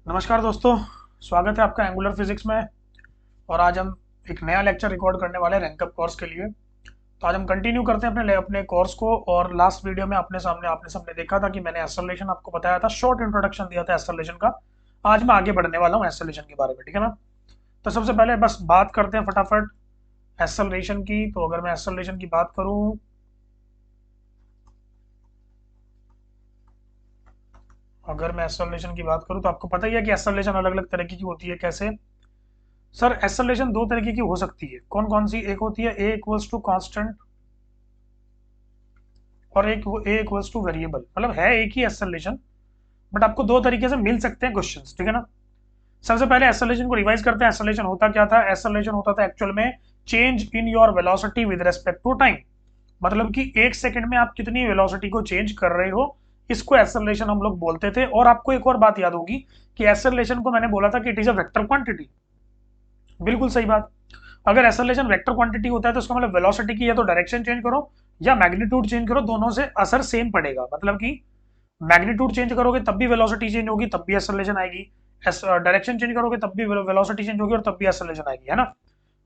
नमस्कार दोस्तों, स्वागत है आपका एंगुलर फिजिक्स में। और आज हम एक नया लेक्चर रिकॉर्ड करने वाले हैं रैंकअप कोर्स के लिए। तो आज हम कंटिन्यू करते हैं अपने कोर्स को। और लास्ट वीडियो में आपने सबने देखा था कि मैंने एक्सेलरेशन आपको बताया था, शॉर्ट इंट्रोडक्शन दिया था एक्सेलरेशन का। आज मैं आगे बढ़ने वाला हूँ एक्सेलरेशन के बारे में, ठीक है ना। तो सबसे पहले बस बात करते हैं फटाफट एक्सेलरेशन की। तो अगर मैं एक्सेलरेशन की बात करूँ, तो आपको पता ही है कि एक्सेलरेशन अलग अलग तरीके की होती है। कैसे सर? एक्सेलरेशन दो तरीके की हो सकती है। कौन कौन सी? एक होती है ए इक्वल्स टू कांस्टेंट और एक ए इक्वल्स टू वेरिएबल। मतलब है एक ही एक्सेलरेशन, बट आपको दो तरीके से मिल सकते हैं क्वेश्चंस, ठीक है ना। सबसे पहले एक्सेलरेशन को रिवाइज करते हैं। एक्सेलरेशन होता क्या था? एक्सेलरेशन होता था एक्चुअल में change in your velocity with respect to time. मतलब कि एक सेकंड में आप कितनी वेलोसिटी को चेंज कर रहे हो, इसको एक्सेलरेशन हम लोग बोलते थे। और आपको एक और बात याद होगी कि एक्सेलरेशन को मैंने बोला था कि it is a vector quantity. बिल्कुल सही बात। अगर एक्सेलरेशन वेक्टर क्वांटिटी होता है तो उसका मतलब वेलोसिटी की या तो डायरेक्शन चेंज करो या मैग्नीट्यूड चेंज करो, दोनों से असर सेम पड़ेगा। मतलब कि मैग्नीट्यूड चेंज करोगे तब भी वेलोसिटी चेंज होगी, तब भी एक्सेलरेशन आएगी। डायरेक्शन चेंज करोगे तब भी वेलोसिटी चेंज होगी और तब भी एक्सेलरेशन आएगी, है ना।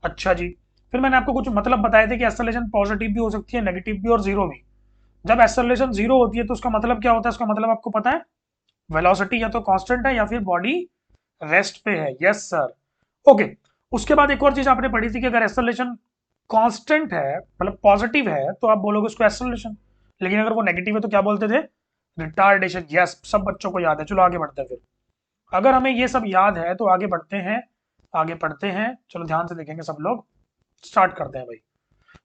अच्छा जी। फिर मैंने आपको कुछ मतलब बताए थे कि एक्सेलरेशन पॉजिटिव भी हो सकती है, नेगेटिव भी और जीरो भी। जब एक्सेलरेशन जीरो होती है तो उसका मतलब क्या होता है? उसका मतलब आपको पता है, वेलोसिटी या तो कांस्टेंट है या फिर बॉडी रेस्ट पे है। Yes sir. ओके। उसके बाद एक और चीज आपने पढ़ी थी कि अगर एक्सेलरेशन कांस्टेंट है, मतलब पॉजिटिव है, तो आप बोलोगे उसको एक्सेलरेशन। लेकिन अगर वो नेगेटिव है तो क्या बोलते थे? रिटार्डेशन। यस, सब बच्चों को याद है। चलो आगे बढ़ते हैं फिर। अगर हमें ये सब याद है तो आगे बढ़ते हैं, आगे पढ़ते हैं। चलो ध्यान से देखेंगे सब लोग। स्टार्ट करते हैं भाई।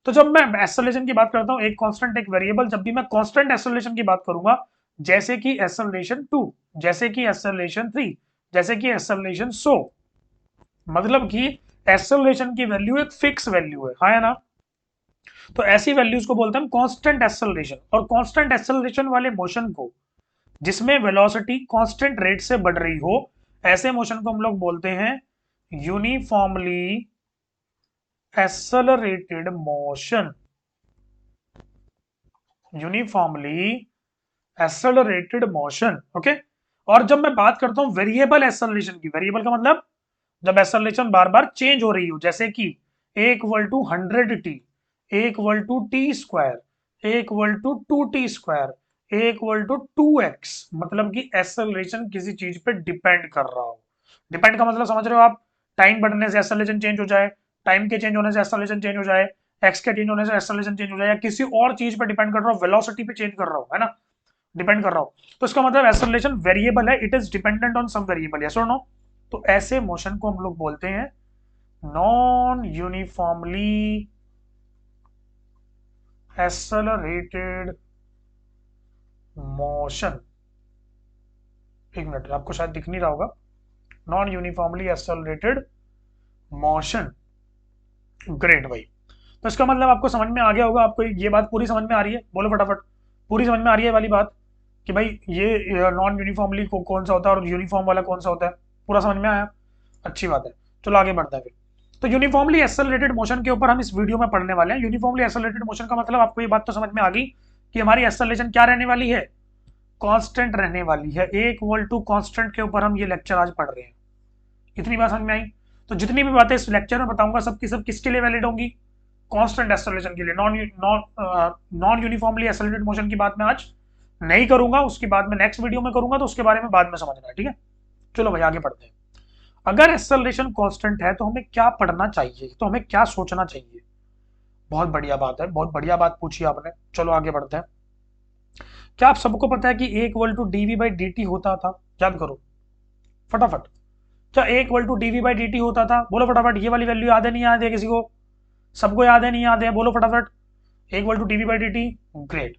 तो जब मैं एक्सेलरेशन की बात करता हूं, एक कांस्टेंट एक वेरिएबल, जब भी मैं कांस्टेंट एक्सेलरेशन की बात करूंगा, जैसे कि एक्सेलरेशन 2, जैसे कि एक्सेलरेशन 3, जैसे कि एक्सेलरेशन सो, मतलब कि एक्सेलरेशन की वैल्यू एक फिक्स वैल्यू है, हाँ या ना। तो ऐसी वैल्यूज को बोलते हैं हम कांस्टेंट एक्सेलरेशन। और कांस्टेंट एक्सेलरेशन वाले मोशन को, जिसमें वेलोसिटी कांस्टेंट रेट से बढ़ रही हो, ऐसे मोशन को हम लोग बोलते हैं uniformly accelerated motion. Uniformly accelerated motion, okay. और जब मैं बात करता हूं वेरिएबल एक्सेलरेशन की, वेरिएबल का मतलब जब एक्सेलरेशन बार बार चेंज हो रही हो, जैसे कि A equal to 100t, A equal to T square, A equal to 2t square, A equal to 2x, मतलब कि एक्सेलरेशन किसी चीज पे डिपेंड कर रहा हो। डिपेंड का मतलब समझ रहे हो आप? टाइम बढ़ने से एक्सेलरेशन चेंज हो जाए, टाइम के चेंज होने से एक्सेलरेशन चेंज हो जाए, एक्स के चेंज होने से एक्सेलरेशन चेंज हो जाए, या किसी और चीज पे डिपेंड कर रहा हो, वेलोसिटी पे चेंज कर रहा हो, है ना, डिपेंड कर रहा हो, तो इसका मतलब एक्सेलरेशन वेरिएबल है, it is dependent on some variable. Yes और नो? तो ऐसे मोशन को हम लोग बोलते हैं नॉन यूनिफॉर्मली एक्सेलरेटेड मोशन। एक मिनट, आपको शायद दिख नहीं रहा होगा, non uniformly accelerated motion. Great भाई। तो इसका मतलब आपको समझ में आ गया होगा। आपको ये बात पूरी समझ में आ रही है? बोलो फटाफट, पूरी समझ में आ रही है वाली बात कि भाई ये नॉन यूनिफॉर्मली कौन सा होता है और यूनिफॉर्म वाला कौन सा होता है? पूरा समझ में आया? अच्छी बात है। चलो आगे बढ़ते हैं फिर। तो यूनिफॉर्मली एक्सेलरेटेड मोशन के ऊपर हम इस वीडियो में पढ़ने वाले हैं। यूनिफॉर्मली एक्सेलरेटेड मोशन का मतलब आपको ये बात तो समझ में आ गई कि हमारी एक्सेलरेशन क्या रहने वाली है? कांस्टेंट रहने वाली है। ए इक्वल टू कांस्टेंट के ऊपर हम ये लेक्चर आज पढ़ रहे हैं। इतनी बात समझ में आई? तो जितनी भी बातें इस लेक्चर में बताऊंगा सब की सब किसके लिए वैलिड होंगी? कांस्टेंट एक्सेलरेशन के लिए। नॉन यूनिफॉर्मली एक्सेलरेटेड मोशन की बात मैं आज नहीं करूंगा, उसकी बात मैं नेक्स्ट वीडियो में करूंगा, तो उसके बारे में बाद में समझना है, ठीक है। चलो भाई आगे बढ़ते हैं। अगर एक्सेलरेशन कांस्टेंट है तो हमें क्या पढ़ना चाहिए, तो हमें क्या सोचना चाहिए? बहुत बढ़िया बात है, बहुत बढ़िया बात पूछी आपने। चलो आगे बढ़ते हैं। क्या आप सबको पता है कि A equal to D V by D T होता था? याद करो फटाफट। क्या A equal to D V by D T होता था? बोलो फटाफट। ये वाली वैल्यू याद है नहीं याद है किसी को? सबको याद है नहीं याद है? बोलो फटाफट। A equal to D V by D T. Great.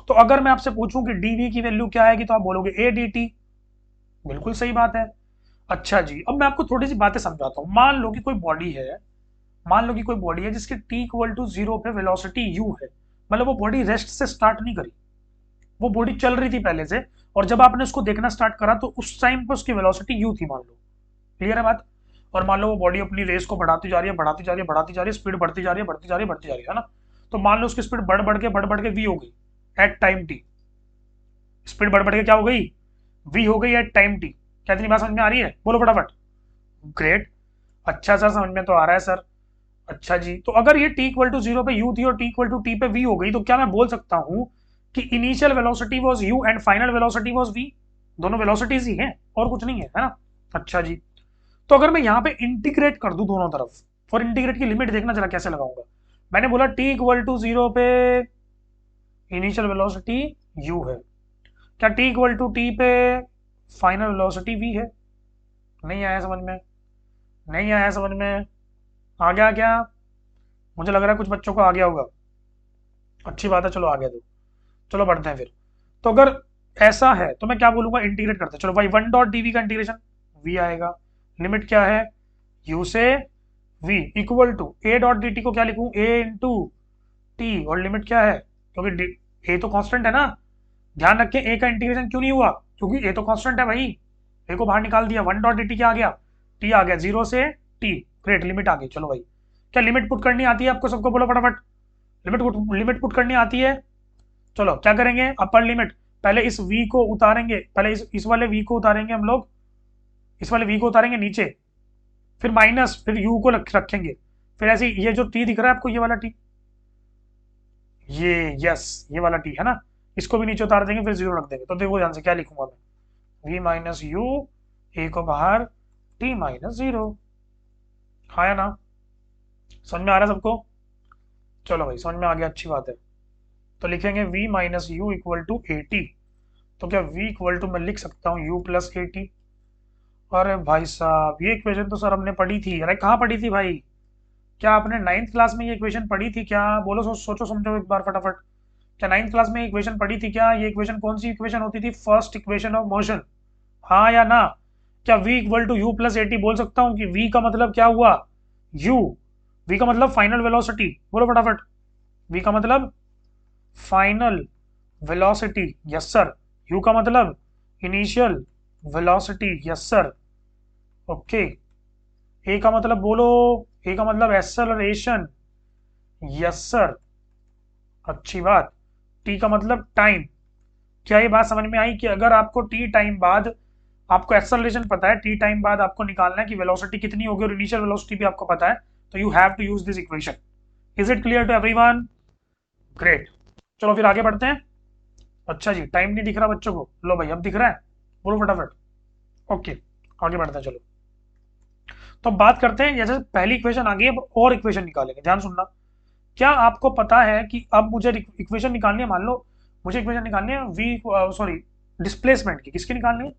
तो अगर मैं आपसे पूछूं कि डीवी की वैल्यू क्या है, तो आप बोलोगे ए डी टी। बिल्कुल सही बात है। अच्छा जी, अब मैं आपको थोड़ी सी बातें समझाता हूं। मान लो कि कोई बॉडी है, मान लो कि कोई बॉडी है जिसकी टी इक्वल टू जीरो पे वेलोसिटी यू है। मतलब वो बॉडी रेस्ट से स्टार्ट नहीं करी, वो बॉडी चल रही थी पहले से, और जब आपने उसको देखना स्टार्ट करा तो उस टाइम पे उसकी वेलोसिटी यू थी, मान लो। क्लियर है बात? और मान लो वो बॉडी अपनी रेस को बढ़ाती जा रही है, बढ़ाती जा रही है, बढ़ाती जा रही है, स्पीड बढ़ती जा रही है, बढ़ती जा रही है, बढ़ती जा रही है ना। तो मान लो उसकी स्पीड बढ़ बढ़ के वी हो गई एट टाइम टी। स्पीड बढ़ बढ़ के क्या हो गई? वी हो गई एट टाइम टी। क्या इतनी बात समझ में आ रही है? बोलो फटाफट। ग्रेट। अच्छा सर, समझ में तो आ रहा है सर। अच्छा जी, तो अगर ये t इक्वल टू 0 पे u थी और t इक्वल टू t पे v हो गई, तो क्या मैं बोल सकता हूं कि initial velocity was u and final velocity was v? दोनों वेलोसिटीज ही हैं और कुछ नहीं है ना? अच्छा जी, तो अगर मैं यहाँ पे इंटीग्रेट कर दूं दोनों तरफ, और इंटीग्रेट की लिमिट देखना जरा कैसे लगाऊंगा। मैंने बोला t इक्वल टू 0 पे इनिशियल वेलोसिटी u है, क्या t इक्वल टू t पे फाइनल वेलोसिटी v है? नहीं आया समझ में? नहीं आया समझ में? आ गया क्या? मुझे लग रहा है कुछ बच्चों को आ गया होगा। अच्छी बात है, चलो आ गया तो चलो बढ़ते हैं फिर। तो अगर ऐसा है तो मैं क्या बोलूंगा, इंटीग्रेट करते हैं। चलो भाई, वन डॉट डी वी का इंटीग्रेशन v आएगा। लिमिट क्या है? u से v equal to a dot d t को क्या लिखूं, a इंटू टी, और लिमिट क्या है? क्योंकि a तो कांस्टेंट है ना। ध्यान रखें, a का इंटीग्रेशन क्यों नहीं हुआ? क्योंकि a तो कांस्टेंट है भाई। a को बाहर निकाल दिया, वन डॉट डी टी क्या आ गया? t आ गया, 0 से t। ग्रेट, लिमिट आ गई। चलो भाई, क्या लिमिट पुट करनी आती है आपको सबको? बोलो फटाफट। लिमिट पुट करनी आती है? चलो क्या करेंगे, अपर लिमिट। पहले इस v को उतारेंगे, पहले इस वाले v को उतारेंगे हम लोग, इस वाले v को उतारेंगे नीचे, फिर माइनस, फिर u को रखेंगे, फिर ऐसे ये जो t दिख रहा है आपको, ये वाला t, ये यस, ये वाला t है ना, इसको भी नीचे उतार देंगे, फिर 0 रख देंगे। तो देखो ध्यान से क्या लिखूंगा मैं, v माइनस यू, ए को बाहर, t माइनस 0। हाँ ना? समझ में आ रहा है सबको? चलो भाई, समझ में आ गया, अच्छी बात है। तो लिखेंगे v minus u equal to a t. तो क्या v इक्वल टू मैं लिख सकता हूँ u प्लस ए टी? अरे भाई साहब, ये इक्वेशन तो सर हमने पढ़ी थी। अरे कहाँ पढ़ी थी भाई? क्या आपने नाइन्थ क्लास में ये इक्वेशन पढ़ी थी क्या? बोलो, सोचो समझो एक बार फटाफट। क्या नाइन्थ क्लास में इक्वेशन पढ़ी थी क्या? ये इक्वेशन कौन सी इक्वेशन होती थी? First equation of motion. हाँ या ना? क्या v equal to you plus a t बोल सकता हूँ कि v का मतलब क्या हुआ? u। v का मतलब फाइनल वेलोसिटी। बोलो फटाफट। v का मतलब final velocity, yes sir. u का मतलब initial velocity, yes sir. Okay. A का मतलब बोलो, ए का मतलब एक्सेलरेशन, यस सर। अच्छी बात। टी का मतलब टाइम। क्या ये बात समझ में आई कि अगर आपको टी टाइम बाद, आपको एक्सेलरेशन पता है, टी टाइम बाद आपको निकालना है कि वेलोसिटी कितनी होगी, और इनिशियल वेलोसिटी भी आपको पता है, तो you have to use this equation. Is it clear to everyone? Great. चलो फिर आगे बढ़ते हैं। अच्छा जी, टाइम नहीं दिख रहा बच्चों को? लो भाई, अब दिख रहा है, बोलो फटाफट। ओके, आगे बढ़ते हैं चलो। तो अब बात करते हैं, जैसे पहली इक्वेशन आ गई, अब और इक्वेशन निकालेंगे। ध्यान सुनना। क्या आपको पता है कि अब मुझे इक्वेशन निकालनी है, मान लो मुझे इक्वेशन निकालनी है वी, सॉरी, डिस्प्लेसमेंट की। किसकी निकालनी है?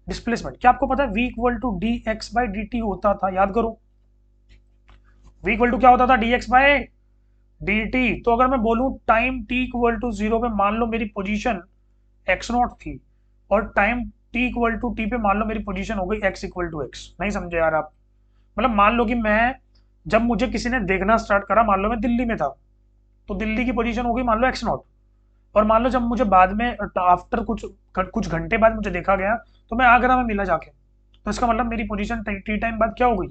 डिस्प्लेसमेंट। क्या आपको पता है v equal to d x by D T होता था? याद करो, वी इक्वल टू क्या होता था? D x by D T. तो अगर मैं बोलूं टाइम टी इक्वल टू 0 पे मान लो मेरी पोजीशन एक्स नॉट थी, और time t equal to t पे मान लो मेरी पोजीशन हो गई एक्स इक्वल टू एक्स। नहीं समझे यार आप? मतलब मान लो कि मैं, जब मुझे किसी ने देखना स्टार्ट करा, मान लो मैं दिल्ली में था, तो दिल्ली की पोजीशन हो गई मान लो एक्स नॉट। और मान लो जब मुझे बाद में, आफ्टर कुछ घंटे बाद मुझे देखा गया, तो मैं आगरा में मिला जाके, तो इसका मतलब मेरी पोजीशन टी टाइम बाद क्या हो गई?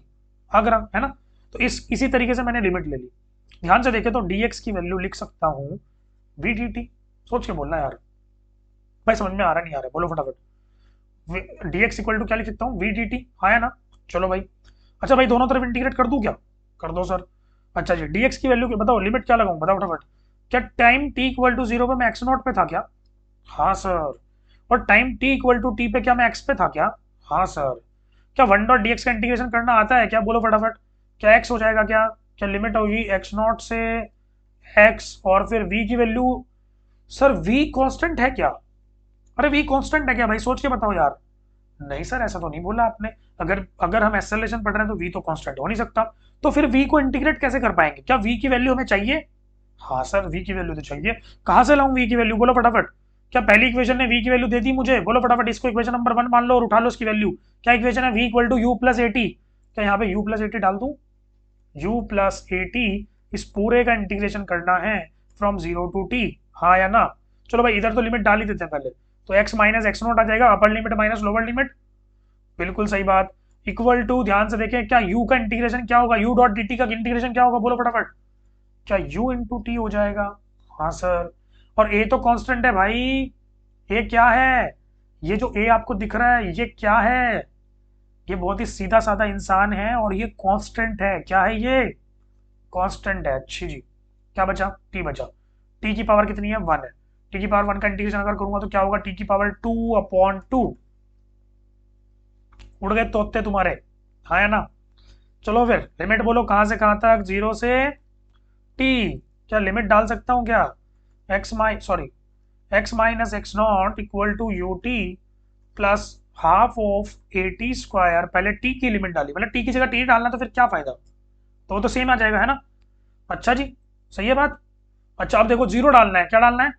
आगरा, है ना? तो इसी तरीके से मैंने लिमिट ले ली। ध्यान से देखे तो dx की वैल्यू लिख सकता हूँ वी डी टी। सोच के बोलना यार, भाई समझ में आ रहा नहीं आ रहा? बोलो फटाफट। dx इक्वल टू क्या लिख सकता हूँ? V d t. हाँ या ना? चलो भाई। अच्छा भाई, दोनों तरफ इंटीग्रेट कर दूं क्या? कर दो सर। अच्छा जी, dx की वैल्यू बताओ, लिमिट क्या लगाऊं, बताओ फटाफट। क्या टाइम t इक्वल टू 0 पे मैं एक्स नॉट पे था क्या? हाँ सर। और time t equal to t पे क्या मैं x पे था क्या? हाँ सर। क्या वन डॉट dx का इंटीग्रेशन करना आता है क्या? बोलो फटाफट। क्या x हो जाएगा क्या? क्या लिमिट होगी x नॉट से x, और फिर v की वैल्यू, सर v कांस्टेंट है क्या? अरे v कांस्टेंट है क्या भाई? सोच के बताओ यार। नहीं सर, ऐसा तो नहीं बोला आपने। अगर अगर हम एक्सेलरेशन पढ़ रहे हैं तो v तो कांस्टेंट हो नहीं सकता। तो फिर v को इंटीग्रेट कैसे कर पाएंगे? क्या v की वैल्यू हमें चाहिए? हाँ सर, v की वैल्यू तो चाहिए। कहां से लाऊं v की वैल्यू? बोलो फटाफट। क्या पहली इक्वेशन ने v की वैल्यू दे दी मुझे? बोलो फटाफट, इसको इक्वेशन नंबर 1 मान लो और उठा लो इसकी वैल्यू। क्या इक्वेशन है? v equal to you plus a t. क्या यहाँ पे u प्लस ए टी डाल दूं? u प्लस ए टी, इस पूरे का इंटीग्रेशन करना है फ्रॉम 0 टू t। हाँ या ना? चलो भाई, इधर तो लिमिट डाल ही देते हैं पहले। तो x माइनस एक्स नोट आ जाएगा, upper limit minus lower limit. बिल्कुल सही बात। इक्वल टू, ध्यान से देखें, क्या u का इंटीग्रेशन क्या होगा? u डॉट dt का इंटीग्रेशन क्या होगा? बोलो फटाफट। क्या u इंटू टी हो जाएगा? हाँ सर। और a तो कांस्टेंट है भाई। a क्या है? ये जो ए आपको दिख रहा है ये क्या है? ये बहुत ही सीधा साधा इंसान है और ये कांस्टेंट है। क्या है ये? कांस्टेंट है। अच्छी जी। क्या बचा? टी बचा। टी की पावर कितनी है? 1 है। टी की पावर 1 का इंटीग्रेशन अगर करूंगा तो क्या होगा? टी की पावर 2/2। उड़ गए तोते तुम्हारे। हाँ या ना? चलो फिर लिमिट बोलो, कहां से कहां तक? 0 से टी। क्या लिमिट डाल सकता हूँ क्या? X minus x naught equal to U T plus half of a t square. पहले टी की लिमिट डाली, मतलब टी की जगह टी डालना, तो फिर क्या फायदा? तो वो तो सेम आ जाएगा, है ना? अच्छा जी, सही है बात। अच्छा अब देखो, जीरो डालना है। क्या डालना है?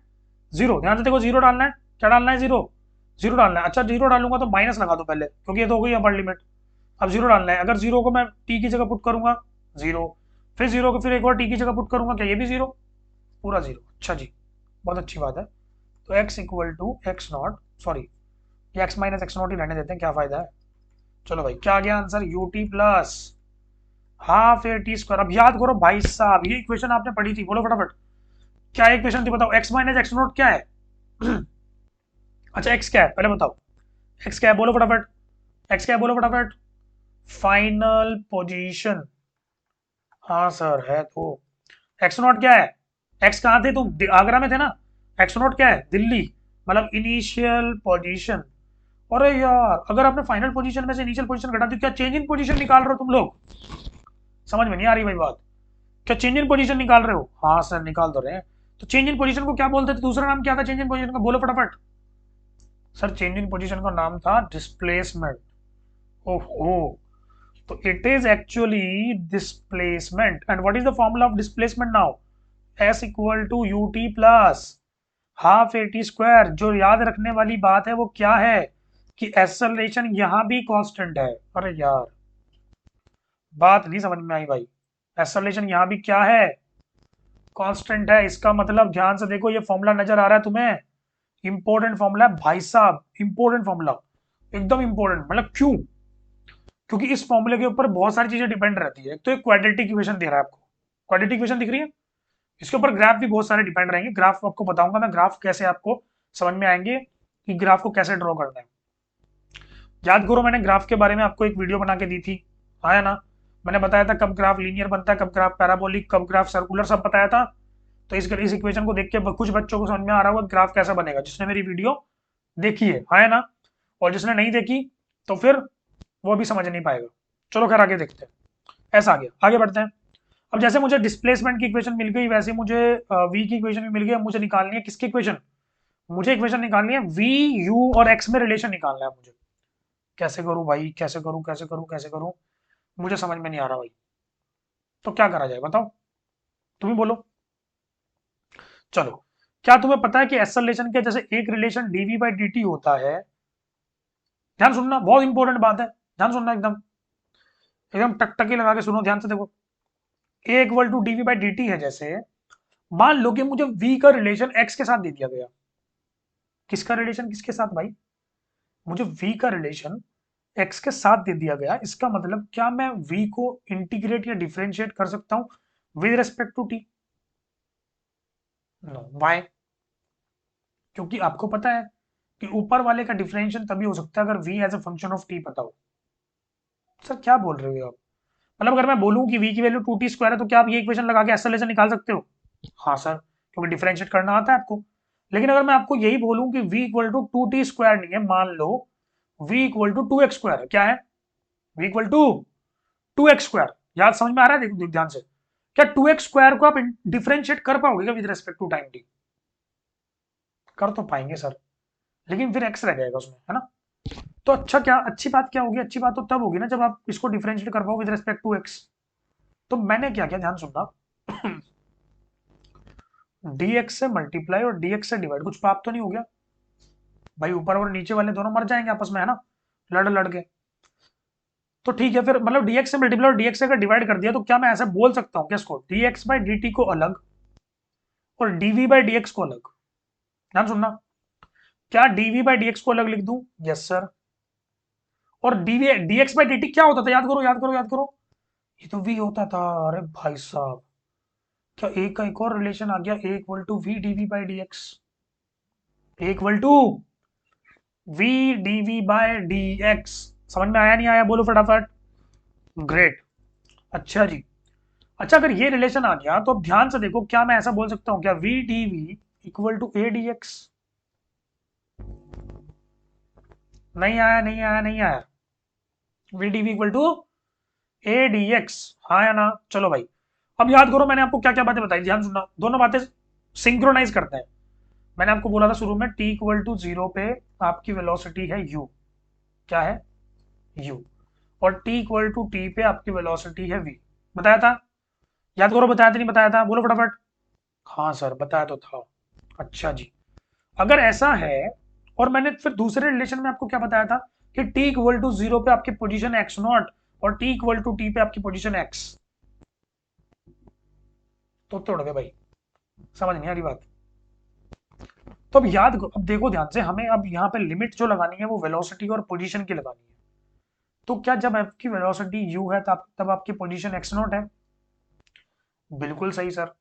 जीरो। ध्यान से देखो, जीरो डालना है। क्या डालना है? जीरो। जीरो डालना है। अच्छा जीरो डालूंगा तो माइनस लगा दो पहले, क्योंकि ये तो हो गई अपर लिमिट। अब जीरो डालना है। अगर जीरो को मैं टी की जगह पुट करूंगा, जीरो। फिर जीरो को फिर एक और टी की जगह पुट करूंगा, क्या ये भी जीरो? पूरा जीरो। अच्छा जी, बहुत अच्छी बात है। तो x equal to x naught, sorry, x minus x naught ही रहने देते हैं, क्या फायदा है। चलो भाई, क्या आ गया answer? U T plus half a t square. अब याद करो भाई साहब, ये इक्वेशन आपने पढ़ी थी, बोलो फटाफट। क्या इक्वेशन थी बताओ? एक्स माइनस एक्स नॉट क्या है? अच्छा एक्स क्या है पहले बताओ। एक्स क्या है बोलो फटाफट। एक्स क्या है बोलो फटाफट। Final position. हाँ सर है तो। एक्स नॉट क्या है? एक्स कहाँ थे तुम? आगरा में थे ना? एक्स नॉट क्या है? दिल्ली। मतलब इनिशियल पोजीशन। अरे यार, अगर आपने फाइनल पोजीशन में से इनिशियल पोजीशन घटा दी, क्या चेंज इन पोजीशन निकाल रहे हो तुम लोग? समझ में नहीं आ रही भाई बात। क्या चेंज इन पोजीशन निकाल रहे हो? हाँ सर निकाल दो रहे हैं। तो चेंज इन पोजीशन को क्या बोलते थे? दूसरा नाम क्या था चेंज इन पोजीशन का? बोलो फटाफट। सर चेंज इन पोजीशन का नाम था डिस्प्लेसमेंट। ओहो। तो it is actually displacement. And what is the formula of displacement now? S equal to U T plus half a t square. जो याद रखने वाली बात है वो क्या है? कि एक्सेलरेशन यहां भी कांस्टेंट है। अरे यार, बात नहीं समझ में आई भाई। एक्सेलरेशन यहां भी क्या है? कांस्टेंट है। इसका मतलब ध्यान से देखो, ये फॉर्मूला नजर आ रहा है तुम्हें? इंपॉर्टेंट फॉर्मूला है भाई साहब, इंपॉर्टेंट फॉर्मूला, एकदम इंपॉर्टेंट। मतलब क्यों? क्योंकि इस फॉर्मूले के ऊपर बहुत सारी चीजें डिपेंड रहती है। एक तो एक क्वाड्रेटिक इक्वेशन दे रहा है आपको। क्वाड्रेटिक इक्वेशन दिख रही है? इसके ऊपर ग्राफ भी बहुत सारे डिपेंड रहेंगे। ग्राफ आपको बताऊंगा मैं, ग्राफ कैसे आपको समझ में आएंगे कि ग्राफ को कैसे ड्रॉ करना है। याद करो, मैंने ग्राफ के बारे में आपको एक वीडियो बना के दी थी, आया ना? मैंने बताया था कब ग्राफ लीनियर बनता है, कब ग्राफ पैराबोलिक, कब ग्राफ सर्कुलर, सब बताया था। तो इस इक्वेशन को देख के कुछ बच्चों को समझ में आ रहा होगा ग्राफ कैसा बनेगा, जिसने मेरी वीडियो देखी है ना? और जिसने नहीं देखी तो फिर वो भी समझ नहीं पाएगा। चलो खैर आगे देखते हैं। ऐसा आ गया, आगे बढ़ते हैं। अब जैसे मुझे डिस्प्लेसमेंट की इक्वेशन मिल गई, वैसे मुझे वी की इक्वेशन भी मिल गई। अब मुझे निकालनी है किसकी इक्वेशन? मुझे इक्वेशन निकालनी है वी, यू और एक्स में रिलेशन निकालना है मुझे। कैसे करूं भाई? कैसे करूं? कैसे करूं? कैसे करूं? मुझे समझ में नहीं आ रहा भाई। तो क्या करा जाए बताओ, तुम ही बोलो। चलो, क्या तुम्हें पता है कि एक्सेलरेशन के जैसे एक relation d v by D T होता है? ध्यान सुनना, बहुत इंपॉर्टेंट बात है। ध्यान सुनना, एकदम एकदम टकटकी लगा के सुनो, ध्यान से देखो। A equal to D V by D T है जैसे, मान लो कि मुझे v का रिलेशन x के साथ दे दिया गया। किसका रिलेशन किसके साथ भाई? मुझे v का रिलेशन x के साथ दे दिया गया। इसका मतलब क्या मैं v को इंटीग्रेट या डिफरेंशिएट कर सकता हूं with respect to t? No. Why? क्योंकि आपको पता है कि ऊपर वाले का डिफरेंशियल तभी हो सकता है अगर v as a function of t पता हो। सर क्या बोल रहे हो आप? मतलब अगर मैं बोलूं कि v की वैल्यू 2t स्क्वायर है, तो क्या आप ये इक्वेशन लगा के एक्सेलरेशन निकाल सकते हो? हाँ सर, क्योंकि डिफरेंशिएट करना आता है आपको। लेकिन अगर मैं आपको यही बोलूं कि v equal to 2t square नहीं है, मान लो v equal to 2x square है, क्या है? v equal to 2x square. याद समझ में आ रहा है? देखो ध्यान से। क्या 2x स्क्वायर को आप डिफरेंशिएट कर पाओगे with respect to time t? कर तो पाएंगे सर, लेकिन फिर x रह जाएगा उसमें, है ना? तो अच्छा, क्या अच्छी बात क्या होगी? अच्छी बात तो तब होगी ना जब आप इसको डिफरेंशिएट कर पाओ विद रेस्पेक्ट टू x। तो मैंने क्या किया, ध्यान सुनना। dx से मल्टीप्लाई और dx से डिवाइड, कुछ पाप तो नहीं हो गया भाई? ऊपर और नीचे वाले दोनों मर जाएंगे आपस में, है ना? लड़ लड़ के। तो ठीक है, फिर मतलब dx से मल्टीप्लाई और dx से अगर डिवाइड कर दिया, तो क्या मैं ऐसा बोल सकता हूँ किसको? dx बाई dt को अलग और dv बाई dx को अलग। ध्यान सुनना, क्या dv बाई dx को अलग लिख दूं? Yes sir. और dv dx बाई dt क्या होता था? याद करो याद करो याद करो। ये तो v होता था। अरे भाई साहब, क्या a का एक और रिलेशन आ गया, a equal to v dv by dx। a equal to v d v by d x. समझ में आया नहीं आया, बोलो फटाफट। ग्रेट। अच्छा जी। अच्छा, अगर ये रिलेशन आ गया तो अब ध्यान से देखो, क्या मैं ऐसा बोल सकता हूं क्या, v d v equal to a d x? नहीं आया, नहीं आया, नहीं आया। V d v equal to a d x, हाँ या ना? चलो भाई, अब याद करो मैंने आपको क्या क्या बातें बताई, ध्यान सुनना, दोनों बातें सिंक्रोनाइज करते हैं। मैंने आपको बोला था शुरू में, टी इक्वल टू जीरो पे आपकी वेलोसिटी है यू। क्या है? यू। और टी इक्वल टू टी पे आपकी वेलोसिटी है वी। बताया था? याद करो, बताया था नहीं बताया था, बोलो फटाफट। हाँ सर, बताया तो था। अच्छा जी। अगर ऐसा है, और मैंने फिर दूसरे रिलेशन में आपको क्या बताया था कि टी इक्वल टू जीरो पे आपकी पोजीशन एक्स नॉट और टी इक्वल टू टी पे आपकी पोजीशन एक्स, तो तोड़ गए भाई। समझ नहीं आ रही बात? तो अब याद करो, अब देखो ध्यान से, हमें अब यहाँ पे लिमिट जो लगानी है वो वेलोसिटी और पोजीशन की लगानी है। तो क्या जब आपकी वेलोसिटी यू है तब आपकी पोजीशन एक्स नॉट है? बिल्कुल सही सर।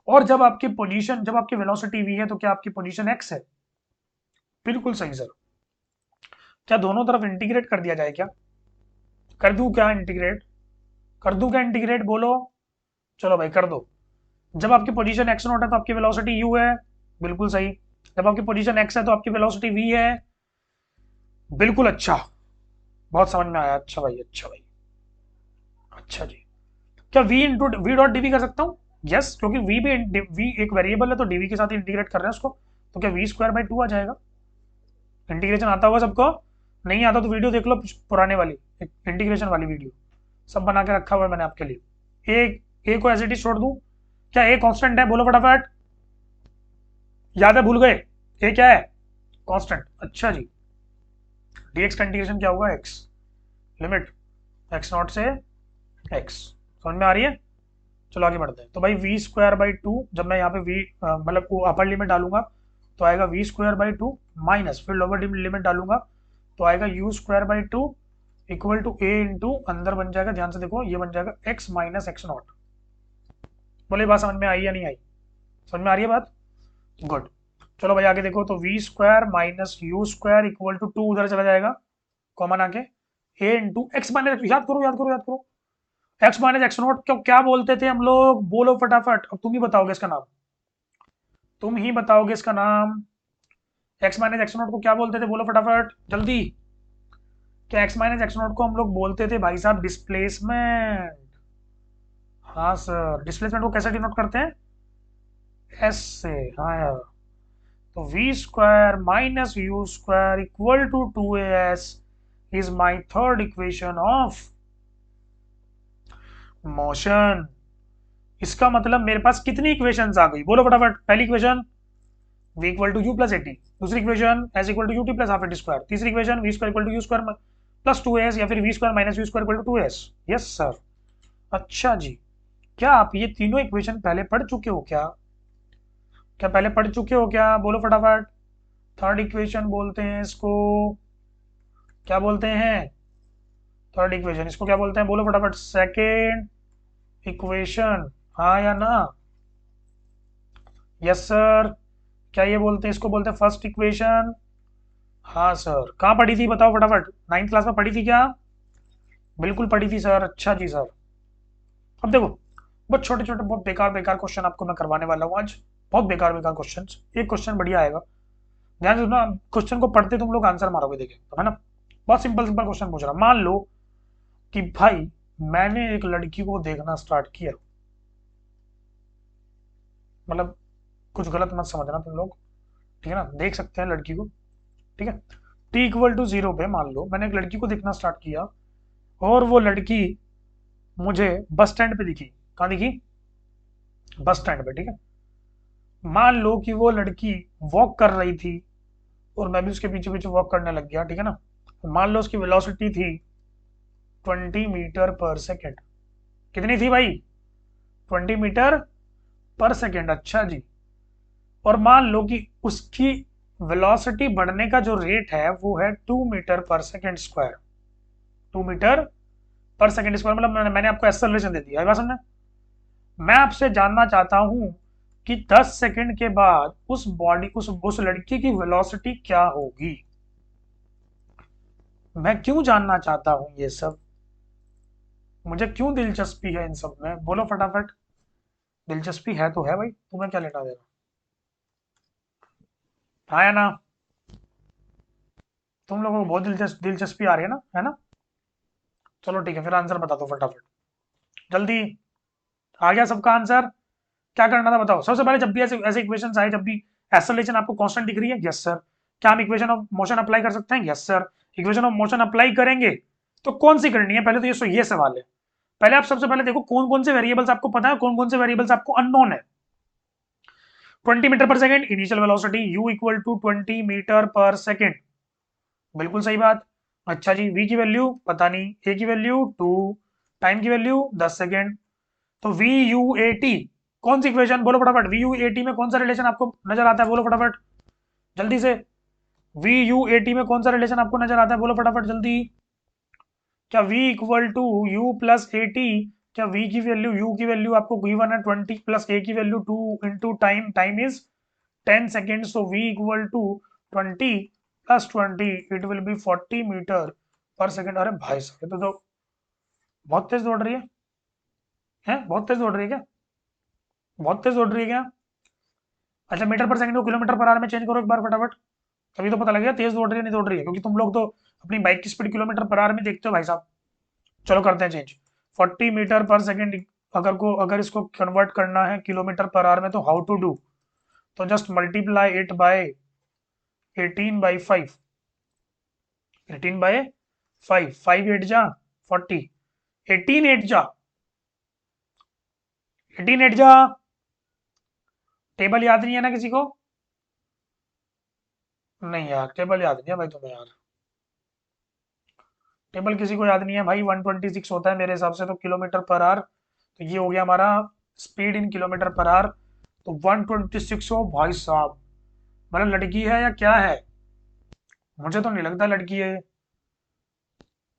और जब आपकी वेलोसिटी वी है तो क्या आपकी पोजीशन एक्स है? बिल्कुल सही सर। क्या दोनों तरफ इंटीग्रेट कर दिया जाए क्या? कर दूं क्या इंटीग्रेट? कर दूं क्या इंटीग्रेट, बोलो। चलो भाई कर दो। जब आपकी पोजीशन एक्स नॉट है तो आपकी वेलोसिटी यू है। बिल्कुल सही। जब आपकी पोजीशन एक्स है तो आपकी वेलोसिटी वी है। बिल्कुल अच्छा। बहुत समझ में आया, अच्छा भाई, अच्छा भाई। अच्छा जी। क्या v into v dot d v कर सकता हूँ? यस, क्योंकि वी एक वेरिएबल है तो डीवी के साथ इंटीग्रेट कर रहे हैं उसको। तो क्या वी स्क्वायर बाई टू आ जाएगा? इंटीग्रेशन आता होगा सबको? नहीं आता तो वीडियो देख लो, पुराने वाली इंटीग्रेशन वाली वीडियो सब बना के रखा हुआ है मैंने आपके लिए। ए को एज इट इज छोड़ दूं? क्या ए कांस्टेंट है, बोलो फटाफट। याद है, भूल गए? ए क्या है? कांस्टेंट। अच्छा जी। डीएक्स का इंटीग्रेशन क्या होगा? एक्स। लिमिट एक्स नॉट से एक्स। समझ में आ रही है? चलो आगे बढ़ते हैं। तो भाई वी स्क्वायर बाई टू, जब मैं यहाँ पे वी मतलब वो अपर लिमिट डालूंगा तो आएगा v square by two, minus फिर लोअर लिमिट डालूंगा तो आएगा u square by two equal to a into अंदर बन जाएगा, ध्यान से देखो, ये बन जाएगा एक्स माइनस एक्स नॉट। बोले बात समझ में आई या नहीं आई? समझ में आ रही है बात? गुड। चलो भाई आगे देखो, तो v square minus you square equal to two उधर चला जाएगा कॉमन आके, ए इंटू एक्स माइनस, याद करो याद करो याद करो, एक्स माइनस एक्स नोट को क्या बोलते थे हम लोग, बोलो फटाफट, अब तुम ही बताओगे इसका नाम। तुम ही बताओगे इसका नाम। एक्स माइनस एक्स नोट को क्या बोलते थे, बोलो फटाफट जल्दी। क्या एक्स माइनस एक्स नोट को हम लोग बोलते थे भाई साहब डिस्प्लेसमेंट। हाँ सर, डिस्प्लेसमेंट को कैसे डिनोट करते हैं? एस से। हाँ यार। तो v square minus you square equal to two a s is my third equation of motion. इसका मतलब मेरे पास कितनी इक्वेशंस आ गई, बोलो फटाफट। पहली equation v equal to you plus A T, दूसरी equation S equal to U T plus half A T square, तीसरी equation V square equal to U square plus two S या फिर V square minus you square equal to two S. Yes sir. अच्छा जी। क्या आप ये तीनों equation पहले पढ़ चुके हो क्या? क्या पहले पढ़ चुके हो क्या, बोलो फटाफट। थर्ड इक्वेशन बोलते हैं इसको, क्या बोलते हैं? थर्ड इक्वेशन इसको क्या बोलते हैं, बोलो फटाफट। सेकेंड इक्वेशन, हाँ या ना? Yes sir. क्या ये बोलते हैं, इसको बोलते हैं फर्स्ट इक्वेशन? हाँ सर। कहाँ पढ़ी थी बताओ फटाफट, नाइन्थ क्लास में पढ़ी थी क्या? बिल्कुल पढ़ी थी सर। अच्छा जी सर। अब देखो, बहुत छोटे छोटे बहुत बेकार बेकार क्वेश्चन आपको मैं करवाने वाला हूँ आज। बहुत बेकार बेकार क्वेश्चन। एक क्वेश्चन बढ़िया आएगा, ध्यान से सुनना। क्वेश्चन को पढ़ते तुम लोग आंसर मारोगे, देखे तो, है ना? बहुत सिंपल सिंपल क्वेश्चन पूछ रहा, मान लो कि भाई मैंने एक लड़की को देखना स्टार्ट किया, मतलब कुछ गलत मत समझना तुम लोग, ठीक है ना? देख सकते हैं लड़की को, ठीक है? टी इक्वल टू जीरो पे मान लो मैंने एक लड़की को देखना स्टार्ट किया और वो लड़की मुझे बस स्टैंड पे दिखी। कहाँ दिखी? बस स्टैंड पे, ठीक है? मान लो कि वो लड़की वॉक कर रही थी और मैं भी उसके पीछे पीछे वॉक करने लग गया, ठीक है ना? तो मान लो उसकी वेलोसिटी थी 20 मीटर पर सेकेंड। कितनी थी भाई? 20 मीटर पर सेकेंड। अच्छा जी। और मान लो कि उसकी वेलोसिटी बढ़ने का जो रेट है वो है 2 metre per second square. 2 metre per second square, मतलब मैंने आपको एक्सेलरेशन दे दिया है, बात समझना। मैं आपसे जानना चाहता हूं कि 10 सेकंड के बाद उस लड़की की वेलोसिटी क्या होगी? मैं क्यों जानना चाहता हूं ये सब, मुझे क्यों दिलचस्पी है इन सब में, बोलो फटाफट। दिलचस्पी है तो है भाई, तुम्हें क्या लेना देना। हाँ या ना? तुम लोगों को बहुत दिलचस्पी आ रही है ना, है ना? चलो ठीक है, फिर आंसर बता दो फटाफट, जल्दी। आ गया सबका आंसर? क्या करना था बताओ। सबसे पहले जब भी ऐसे ऐसे इक्वेशंस आए, जब भी एक्सेलरेशन आपको कांस्टेंट दिख रही है, यस सर, क्या हम इक्वेशन ऑफ मोशन अप्लाई कर सकते हैं? Yes sir. Equation of motion apply करेंगे तो कौन सी करनी है पहले, तो ये सवाल है। पहले आप सबसे पहले देखो कौन कौन से वेरिएबल्स आपको पता है, कौन कौन से वेरिएबल्स आपको अननोन है। 20 metre per second initial velocity u equal to 20 metre per second, बिल्कुल सही बात। अच्छा जी, v की वैल्यू पता नहीं, a की वैल्यू 2, टाइम की वैल्यू 10 सेकंड। तो वी यू ए टी, कौन सी इक्वेशन, बोलो फटाफट। वी यू ए टी में कौन सा रिलेशन आपको नजर आता है, बोलो फटाफट जल्दी से। वी यू ए टी में कौन सा रिलेशन आपको नजर आता है, बोलो फटाफट जल्दी। क्या v equal to you plus a t, क्या v की वैल्यू, u की वैल्यू आपको गिवन है 20 प्लस a की value 2 into time, time is 10 second, so v equal to 20 plus 20 it will be 40 metre per second. अरे भाई साहब, तो बहुत तेज दौड़ रही है बहुत तेज दौड़ रही है क्या? बहुत तेज दौड़ रही है क्या? अच्छा, मीटर पर सेकंड को किलोमीटर पर आवर में चेंज करो एक बार फटाफट, तभी तो पता लगेगा तेज दौड़ रही है नहीं दौड़ रही है, क्योंकि तुम लोग तो अपनी बाइक की स्पीड किलोमीटर पर आवर में देखते हो भाई साहब। चलो करते हैं चेंज। 40 मीटर पर सेकंड अगर इसको कन्वर्ट करना है किलोमीटर पर आवर में, तो हाउ टू डू? तो जस्ट मल्टीप्लाई इट बाय 18/5, 18/5, 5 8 जा 40, 18 8 जा, 18 8 जा। टेबल याद नहीं है ना किसी को? नहीं यार, टेबल याद नहीं है भाई तुम्हें यार, टेबल किसी को याद नहीं है भाई। 126 होता है मेरे हिसाब से तो किलोमीटर पर आवर, तो ये हो गया हमारा speed in kilometre per hour. तो 126 हो भाई साहब, मतलब लड़की है या क्या है? मुझे तो नहीं लगता लड़की है।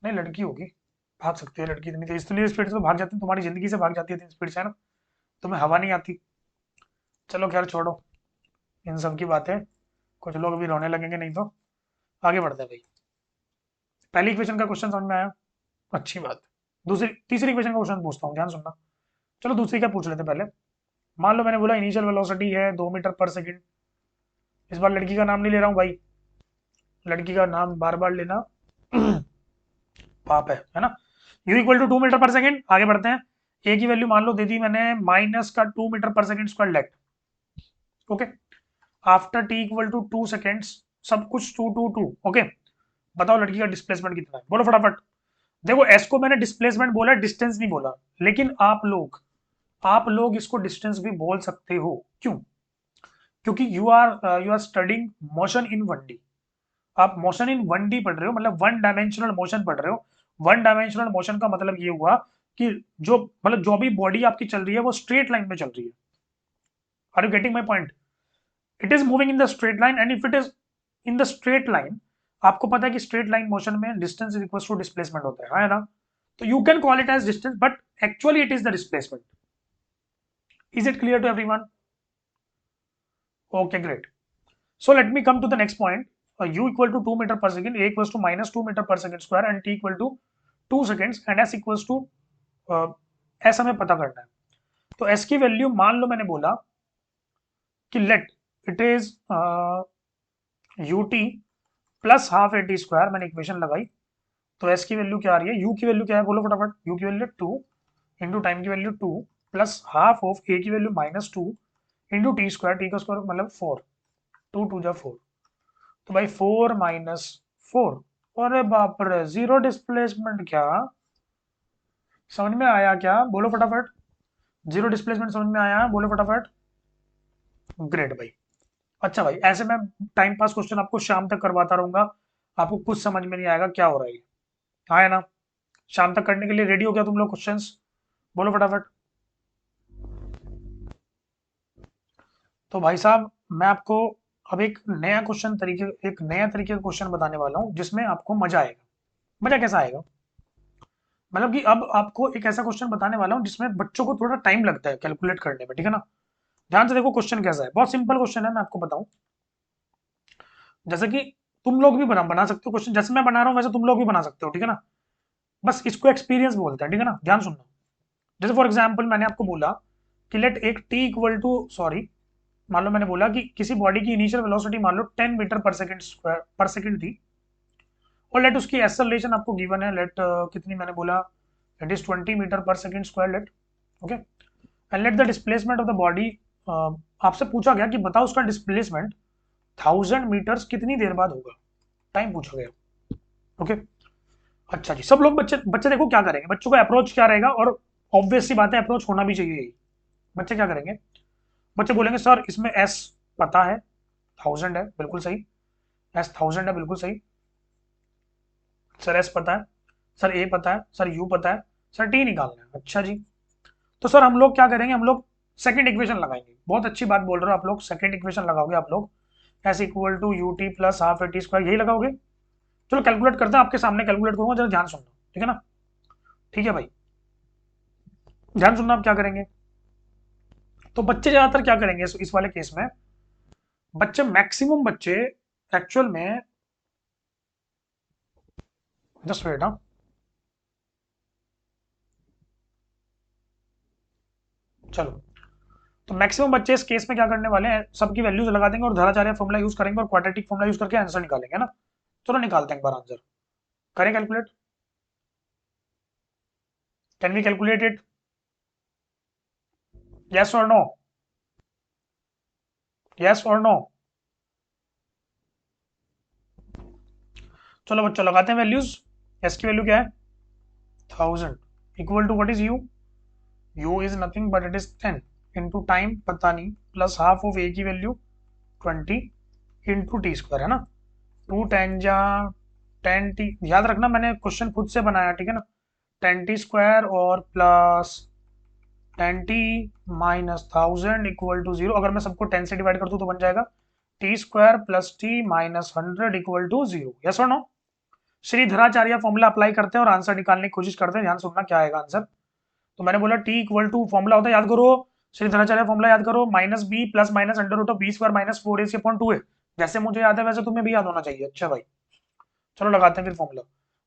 नहीं, लड़की होगी, भाग सकती है लड़की, इतनी तेज, इतनी स्पीड से तो भाग जाती है, तुम्हारी जिंदगी से भाग जाती है इतनी स्पीड से, है ना? तुम्हें हवा नहीं आती। चलो खैर छोड़ो इन सब की बातें, कुछ लोग भी रोने लगेंगे नहीं तो। आगे बढ़ते हैं भाई। पहली इक्वेशन का क्वेश्चन समझ में आया, अच्छी बात। दूसरी तीसरी इक्वेशन का क्वेश्चन पूछता हूँ, ध्यान सुनना। चलो दूसरी का पूछ लेते हैं पहले। मान लो मैंने बोला इनिशियल वेलोसिटी है 2 मीटर पर सेकंड। इस बार लड़की का नाम नहीं ले रहा हूँ भाई, लड़की का नाम बार बार लेना पाप है ना? u equal to 2 metre per second, आगे बढ़ते हैं। a की वैल्यू मान लो दे दी मैंने माइनस का 2 metre per second square let, okay. After t equal to 2 seconds, सब कुछ 2 2 2, ओके। बताओ लड़की का डिस्प्लेसमेंट कितना है, बोलो फटाफट। देखो s को मैंने डिस्प्लेसमेंट बोला, डिस्टेंस नहीं बोला, लेकिन आप लोग इसको डिस्टेंस भी बोल सकते हो, क्यों? क्योंकि you are studying motion in 1D। आप मोशन इन 1D पढ़ रहे हो, मतलब वन डायमेंशनल मोशन पढ़ रहे हो। वन डायमेंशनल मोशन का मतलब ये हुआ कि जो भी बॉडी आपकी चल रही है वो स्ट्रेट लाइन में चल रही है। Are you getting my point? It is moving in the straight line, and if it is in the straight line, आपको पता है कि स्ट्रेट लाइन मोशन में distance is equal to displacement होता है ना? तो you can call it as distance, but actually it is the displacement. Is it clear to everyone? Okay, great. So let me come to the next point. U equal to 2 meter per second, A equals to minus 2 meter per second square, and T equal to 2 seconds, and S equals to S हमें पता करना है। तो S की value मान लो मैंने बोला कि let it is ut plus half a t square, मैंने इक्वेशन लगाई। तो S की वैल्यू क्या आ रही है, U की वैल्यू क्या है, बोलो फटाफट। U की वैल्यू 2 इंटू टाइम की value 2 plus half of A की value -2 into T square, T का स्क्वायर मतलब 4, 2 2 जा 4, तो भाई 4 माइनस 4। अरे बाप रे, जीरो डिस्प्लेसमेंट क्या? समझ में आया क्या, बोलो फटाफट। जीरो डिस्प्लेसमेंट समझ में आया, बोलो फटाफट। ग्रेट भाई। अच्छा भाई, ऐसे मैं टाइम पास क्वेश्चन आपको शाम तक करवाता रहूंगा, आपको कुछ समझ में नहीं आएगा क्या हो रहा है। हाँ है ना? शाम तक करने के लिए रेडी हो गया तुम लोग क्वेश्चंस, बोलो फटाफट। तो भाई साहब, मैं आपको अब एक नया तरीके का क्वेश्चन बताने वाला हूँ जिसमें आपको मजा आएगा। मजा कैसा आएगा, मतलब कि अब आपको एक ऐसा क्वेश्चन बताने वाला हूँ जिसमें बच्चों को थोड़ा टाइम लगता है कैलकुलेट करने में, ठीक है ना? ध्यान से देखो क्वेश्चन कैसा है, बहुत सिंपल क्वेश्चन है, मैं आपको बताऊं। जैसे कि तुम लोग भी बना सकते हो क्वेश्चन, जैसे मैं बना रहा हूँ वैसे तुम लोग भी बना सकते हो, ठीक है ना। बस इसको एक्सपीरियंस बोलते हैं, ठीक है ना, ध्यान सुनना। जैसे फॉर एग्जाम्पल मैंने आपको बोला कि लेट एक टी इक्वल टू, सॉरी, मान लो मैंने बोला कि किसी बॉडी की इनिशियल वेलोसिटी मान लो 10 मीटर पर सेकंड स्क्वायर पर सेकंड थी, और लेट उसकी एक्सेलरेशन आपको गिवन है, लेट कितनी मैंने बोला, it is 20 metre per second square, let, okay, and let the displacement of the body, आपसे पूछा गया कि बताओ उसका डिस्प्लेसमेंट 1000 मीटर्स कितनी देर बाद होगा, टाइम पूछा गया, ओके। अच्छा जी, सब लोग बच्चे बच्चे देखो क्या करेंगे, बच्चों का अप्रोच क्या रहेगा, और ऑब्वियस सी बात है अप्रोच होना भी चाहिए यही। बच्चे क्या करेंगे, बच्चे बोलेंगे सर इसमें एस पता है, 1000 है, बिल्कुल सही, एस 1000 है, बिल्कुल सही, सर एस पता है, सर ए पता है, सर यू पता है, सर टी निकालना है, अच्छा जी। तो सर हम लोग क्या करेंगे, हम लोग सेकंड इक्वेशन लगाएंगे, बहुत अच्छी बात बोल रहे हो आप लोग, सेकंड इक्वेशन लगाओगे आप लोग, s equal to U T plus half a t square, यही लगाओगे। चलो कैलकुलेट करते हैं, आपके सामने कैलकुलेट करूंगा, जरा ध्यान सुनना, ठीक है ना, ठीक है भाई, ध्यान सुनना, आप क्या करेंगे। तो बच्चे ज्यादातर क्या करेंगे इस वाले केस में, बच्चे मैक्सिमम बच्चे एक्चुअल में, जस्ट वेट, हाँ, चलो, तो मैक्सिमम बच्चे इस केस में क्या करने वाले हैं, सबकी वैल्यूज लगा देंगे और धराचार्य फॉर्मुला यूज करेंगे और क्वाड्रेटिक फॉर्मुला यूज करके आंसर निकालेंगे, है ना। चलो निकालते हैं एक बार आंसर, करें calculate, can we calculate it, yes और नो, यस और नो। चलो बच्चों लगाते हैं वैल्यूज, एस की वैल्यू क्या है 1000, equal to what is u, u is nothing but it is 10 into time पता नहीं, प्लस हाफ ऑफ ए की वैल्यू 20 इंटू टी स्क्वायर, है ना, 2 टेन जा 10 टी, याद रखना मैंने क्वेश्चन खुद से बनाया, ठीक है ना, 10 टी स्क्वायर और plus 10 t minus 1000 equal to 0, अगर मैं सबको 10 से डिवाइड कर दूं तो बन जाएगा t square plus t minus 100 equal to 0, yes और नो। श्रीधराचार्य फॉर्मूला अप्लाई करते हैं और आंसर निकालने की कोशिश करते हैं, ध्यान सुनना क्या आएगा आंसर। तो मैंने बोला टी इक्वल टू फॉर्मूला होता है, याद करो, श्रीधराचार्य फॉर्मूला याद करो, minus b plus minus under root of b square minus 4ac upon 2a, जैसे मुझे याद है वैसे तुम्हें भी याद होना चाहिए, अच्छा भाई। चलो लगाते हैं फिर फॉर्मूला,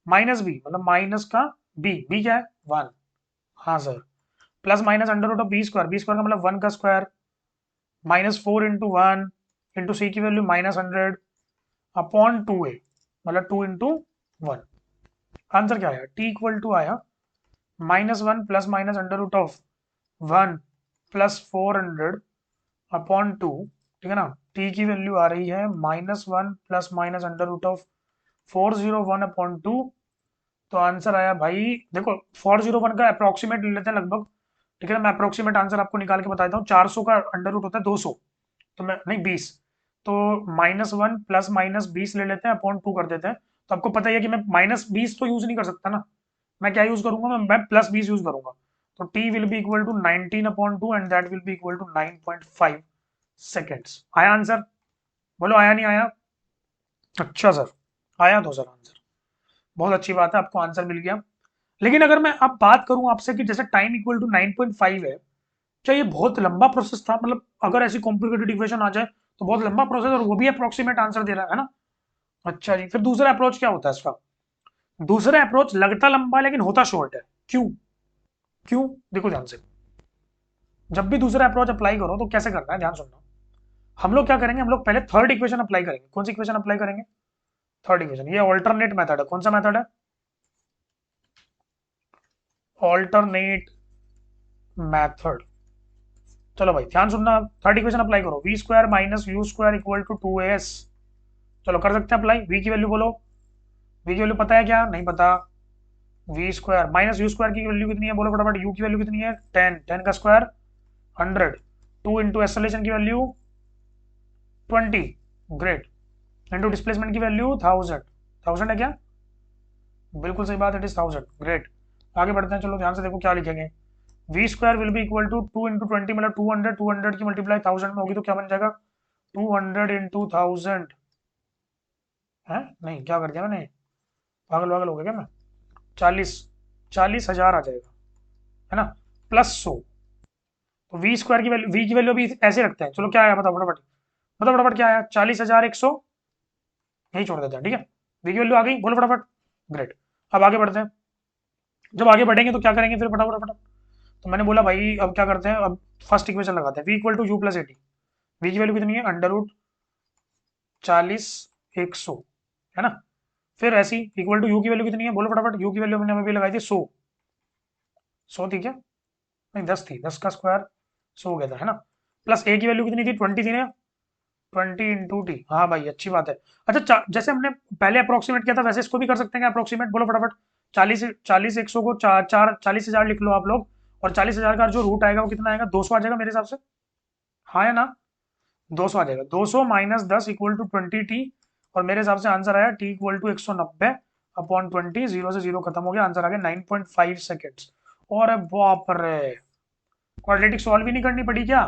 माइनस बी मतलब माइनस का बी क्या है 1, हाँ sir, plus minus under root of b square का मतलब 1 का स्क्वायर, माइनस 4 इंटू 1 इंटू सी की वैल्यू माइनस 100 अपॉन 2a मतलब 2 इंटू 1, आंसर क्या आया, टी इक्वल टू आया -1 plus minus under root of 1 plus 400 upon 2, ठीक है ना, टी की वैल्यू आ रही है -1 plus minus under root of 401 upon 2। तो आंसर आया भाई, देखो 401 का अप्रोक्सीमेट ले लेते हैं लगभग, ठीक है ना, मैं अप्रोक्सीमेट आंसर आपको निकाल के बताता हूँ, 400 का अंडर रूट होता है 200, तो मैं नहीं 20, तो -1 प्लस माइनस 20 ले लेते हैं अपॉन 2 कर देते हैं। तो आपको पता ही है कि मैं -20 तो यूज नहीं कर सकता ना, मैं क्या यूज करूंगा, मैं +20 यूज करूंगा। तो t will be equal to 19 upon 2 and that will be equal to 9.5 seconds. आया आंसर, बोलो आया नहीं आया, अच्छा सर, आया तो सर आंसर, बहुत अच्छी बात है, आपको आंसर मिल गया। लेकिन अगर मैं अब बात करूं आपसे कि जैसे टाइम इक्वल टू 9.5 है, क्या ये बहुत लंबा प्रोसेस था, मतलब अगर ऐसी कॉम्प्लिकेटेड इक्वेशन आ जाए तो बहुत लंबा प्रोसेस और वो भी अप्रोक्सीमेट आंसर दे रहा है ना। अच्छा जी, फिर दूसरा अप्रोच क्या होता है इसका, दूसरा अप्रोच लगता लंबा लेकिन होता शॉर्ट है, क्यों, क्यों, देखो ध्यान से, जब भी दूसरा अप्रोच अप्लाई करो तो कैसे करना है, ध्यान सुनना। हम लोग क्या करेंगे, हम लोग पहले थर्ड इक्वेशन अप्लाई करेंगे, कौन सी इक्वेशन अप्लाई करेंगे, थर्ड इक्वेशन, ये ऑल्टरनेट मेथड है, कौन सा मेथड है, ऑल्टरनेट मेथड। चलो भाई ध्यान सुनना, थर्ड इक्वेशन अप्लाई करो, v square minus you square equal to 2as, चलो कर सकते हैं अप्लाई, वी की वैल्यू बोलो, वी की वैल्यू पता है क्या, नहीं पता, v square minus you square की वैल्यू कितनी है, बोलो फटाफट, यू की वैल्यू कितनी है 10, 10 का स्क्वायर 100, 2 इंटू एक्सेलरेशन की वैल्यू 20, ग्रेट, इंटू डिस्प्लेसमेंट की वैल्यू 1000, 1000 है क्या, बिल्कुल सही बात, इट इज 1000, ग्रेट। आगे बढ़ते हैं, चलो ध्यान से देखो क्या लिखेंगे, v square will be equal to 2 into 20 मतलब 200, 200 की मल्टीप्लाई 1000 में होगी तो क्या बन जाएगा 200 इंटू 1000 है, नहीं क्या कर दिया मैंने, पागल वागल हो गया क्या मैं, 40 हजार आ जाएगा, है ना, प्लस 100। तो वी की वैल्यू भी ऐसे रखते हैं, चलो क्या आया बताओ फटाफट, बताओ फटाफट क्या आया, 40,100, यही छोड़ देते हैं, ठीक है। वी की वैल्यू आ गई, बोलो फटाफट। ग्रेट। अब आगे बढ़ते हैं। जब आगे बढ़ेंगे तो क्या करेंगे फिर, फटाफट फटाफट। तो मैंने बोला भाई अब क्या करते हैं, अब फर्स्ट इक्वेशन लगाते हैं, v equal to you plus 80। V की वैल्यू कितनी है, अंडर रूट 40 100, है ना। फिर ऐसी इक्वल टू यू की वैल्यू कितनी है, बोलो फटाफट। यू की वैल्यू मैंने अभी लगाई थी 100 थी क्या, नहीं 10 थी, 10 का स्क्वायर 100 हो गया था, है ना। प्लस ए की वैल्यू कितनी थी, 20 थी ना, 20 इंटू टी। हाँ भाई अच्छी बात है। अच्छा जैसे हमने पहले अप्रोक्सीमेट किया था वैसे इसको भी कर सकते हैं अप्रोक्सीमेट, बोलो फटाफट। 40 100 को 40,000 लिख लो आप लोग, और 40,000 का जो रूट आएगा वो कितना आएगा, 200 आ जाएगा मेरे हिसाब से। हाँ या ना, 200 आ जाएगा। 200 माइनस 10 इक्वल टू 20 टी, और मेरे हिसाब से आंसर आया t equal to 190 upon 20। Zero से जीरो खत्म हो गया, आंसर आ गया 9.5 सेकेंड्स। और बाप रे, क्वाड्रेटिक सॉल्व भी नहीं करनी पड़ी क्या,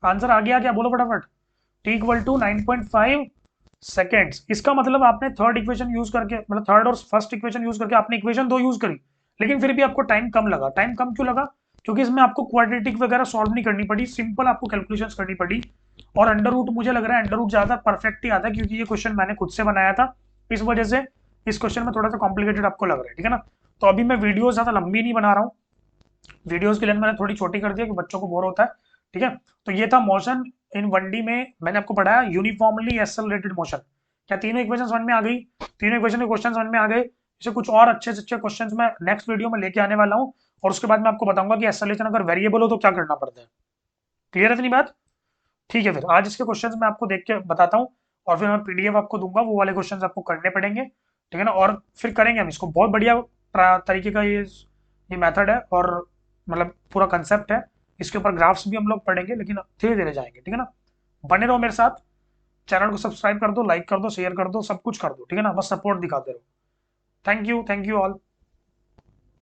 आंसर आ गया क्या, बोलो फटाफट। T equal to 9.5 seconds. इसका मतलब आपने थर्ड इक्वेशन यूज करके, मतलब थर्ड और फर्स्ट इक्वेशन यूज करके आपने इक्वेशन दो यूज करी, लेकिन फिर भी आपको टाइम कम लगा। टाइम कम क्यों लगा, क्योंकि इसमें आपको क्वाड्रेटिक वगैरह सॉल्व नहीं करनी पड़ी, सिंपल आपको कैलकुलेशंस करनी पड़ी। और अंडर रूट मुझे लग रहा है अंडर रूट ज्यादा परफेक्ट ही आता है, क्योंकि ये क्वेश्चन मैंने खुद से बनाया था, इस वजह से इस क्वेश्चन में थोड़ा सा कॉम्प्लिकेटेड आपको लग रहा है, ठीक है ना। तो अभी मैं वीडियो ज्यादा लंबी नहीं बना रहा हूँ, वीडियोस की लेंथ मैंने थोड़ी छोटी कर दी है कि बच्चों को बोर होता है, ठीक है। तो ये था मोशन इन 1D में, मैंने आपको पढ़ाया यूनिफॉर्मली एक्सेलरेटेड मोशन। क्या तीनों इक्वेशन समझ में आ गई, तीनों इक्वेशन के क्वेश्चन समझ में आ गए। इसे कुछ और अच्छे से अच्छे क्वेश्चन मैं नेक्स्ट वीडियो में लेके आने वाला हूँ, और उसके बाद मैं आपको बताऊंगा कि एक्सेलरेशन अगर वेरिएबल हो तो क्या करना पड़ता है। क्लियर है इतनी बात, ठीक है। फिर आज इसके क्वेश्चन मैं आपको देख के बताता हूँ, और फिर मैं पीडीएफ आपको दूंगा, वो वाले क्वेश्चन आपको करने पड़ेंगे, ठीक है ना। और फिर करेंगे हम इसको, बहुत बढ़िया तरीके का ये मेथड है, और मतलब पूरा कंसेप्ट है। इसके ऊपर ग्राफ्स भी हम लोग पढ़ेंगे, लेकिन धीरे धीरे जाएंगे, ठीक है ना। बने रहो मेरे साथ, चैनल को सब्सक्राइब कर दो, लाइक कर दो, शेयर कर दो, सब कुछ कर दो, ठीक है ना, बस सपोर्ट दिखाते रहो। Thank you all.